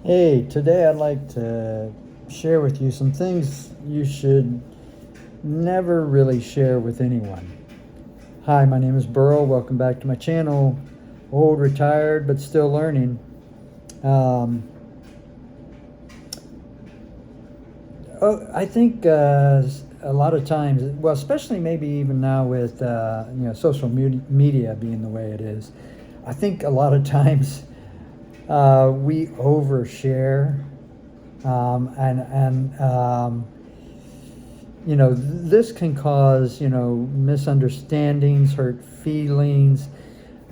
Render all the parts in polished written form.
Hey, today I'd like to share with you some things you should never really share with anyone. Hi, my name is Burl. Welcome back to my channel. Old, retired, but still learning. Um, I think a lot of times, well, especially maybe even now with social media being the way it is, I think a lot of times we overshare, and this can cause misunderstandings, hurt feelings,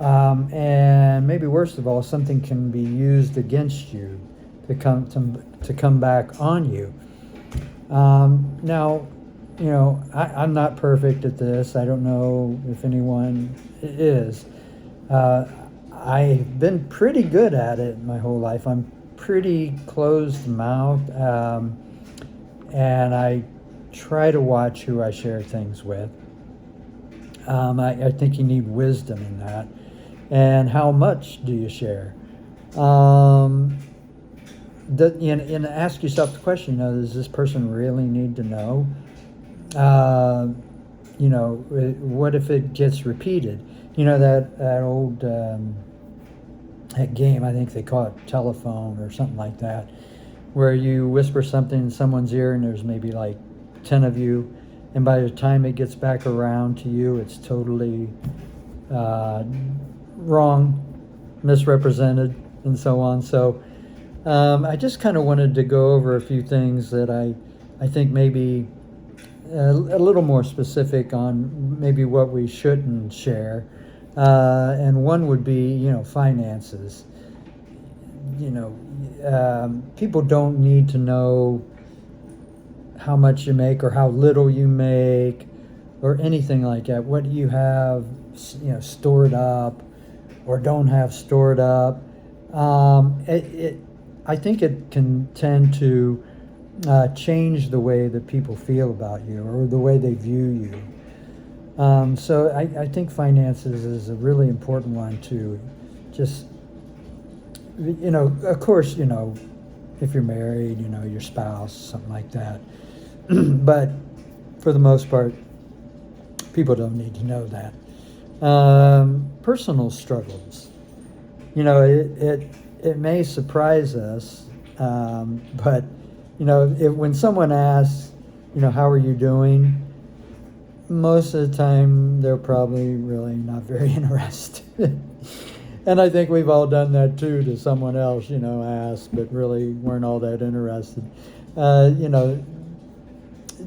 and maybe worst of all, something can be used against you to come back on you. Now, I'm not perfect at this. I don't know if anyone is. Uh, I've been pretty good at it my whole life. I'm pretty closed mouth, and I try to watch who I share things with. I think you need wisdom in that. And how much do you share? And ask yourself the question, does this person really need to know? What if it gets repeated? That old that game, I think they call it telephone or something like that, where you whisper something in someone's ear and there's maybe like 10 of you, and by the time it gets back around to you, it's totally wrong, misrepresented, and so on. So I just kind of wanted to go over a few things that I think maybe a little more specific on maybe what we shouldn't share. And one would be, finances. People don't need to know how much you make or how little you make or anything like that. What you have, stored up or don't have stored up. I think it can tend to change the way that people feel about you or the way they view you. So I think finances is a really important one to just, of course, if you're married, your spouse, something like that. But for the most part, people don't need to know that. Personal struggles, it may surprise us, but, when someone asks, how are you doing? Most of the time, they're probably really not very interested. And I think we've all done that too to someone else, ask, but really weren't all that interested.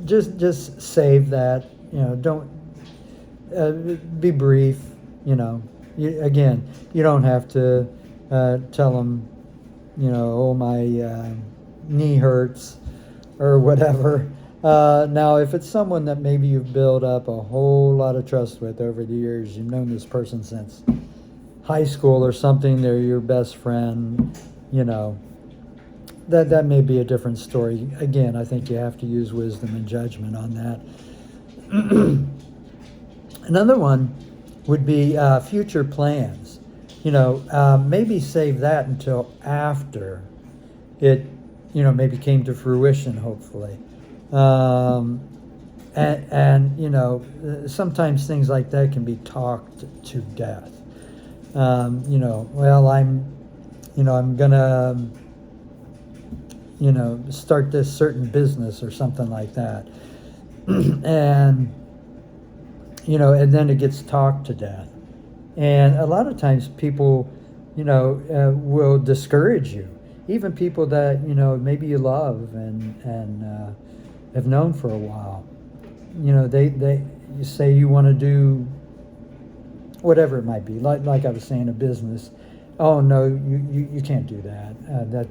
Just save that. Don't be brief. Again, you don't have to tell them, oh, my knee hurts or whatever. Now, if it's someone that maybe you've built up a whole lot of trust with over the years, you've known this person since high school or something, they're your best friend, that may be a different story. Again, I think you have to use wisdom and judgment on that. Another one would be future plans. Maybe save that until after it, maybe came to fruition, hopefully. Sometimes things like that can be talked to death. I'm gonna, start this certain business or something like that. And then it gets talked to death. And a lot of times people, will discourage you. Even people that, maybe you love and have known for a while. You say you want to do whatever it might be, like I was saying, a business. Oh no, you can't do that. That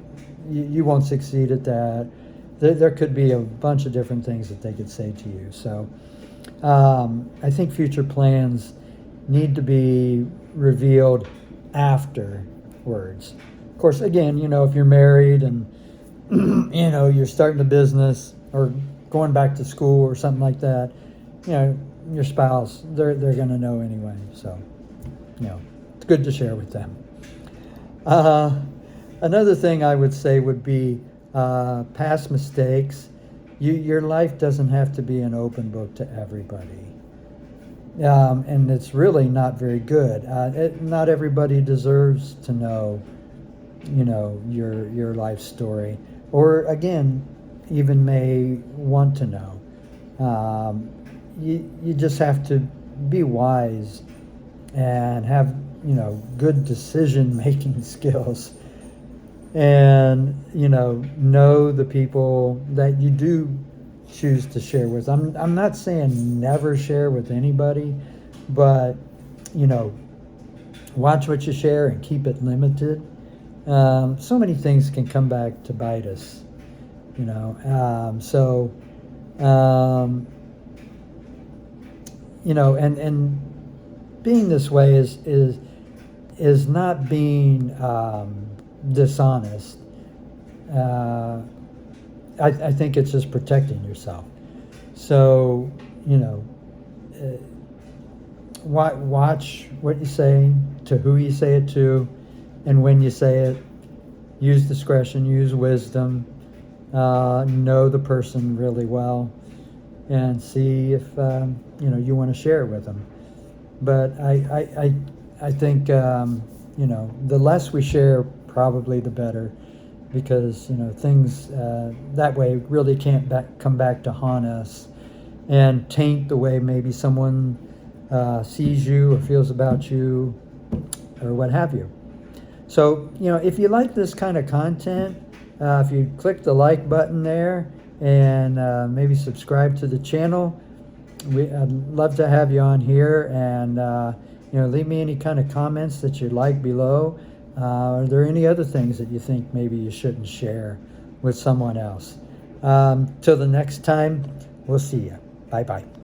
you won't succeed at that. There could be a bunch of different things that they could say to you. So I think future plans need to be revealed afterwards. Of course, again, if you're married and you're starting a business or going back to school or something like that, your spouse, they're going to know anyway. So, it's good to share with them. Another thing I would say would be past mistakes. Your life doesn't have to be an open book to everybody. And it's really not very good. Not everybody deserves to know, your life story, or again, even may want to know. You just have to be wise and have good decision making skills, and know the people that you do choose to share with. I'm not saying never share with anybody, but watch what you share and keep it limited. So many things can come back to bite us, so and being this way is not being dishonest. I think it's just protecting yourself. So watch what you say, to who you say it to, and when you say it. Use discretion, use wisdom, know the person really well, and see if you want to share it with them. But I think the less we share, probably the better, because things that way really can't come back to haunt us and taint the way maybe someone sees you or feels about you or what have you. So if you like this kind of content, if you click the like button there and maybe subscribe to the channel, I'd love to have you on here, and leave me any kind of comments that you like below. Are there any other things that you think maybe you shouldn't share with someone else? Till the next time, we'll see you. Bye-bye.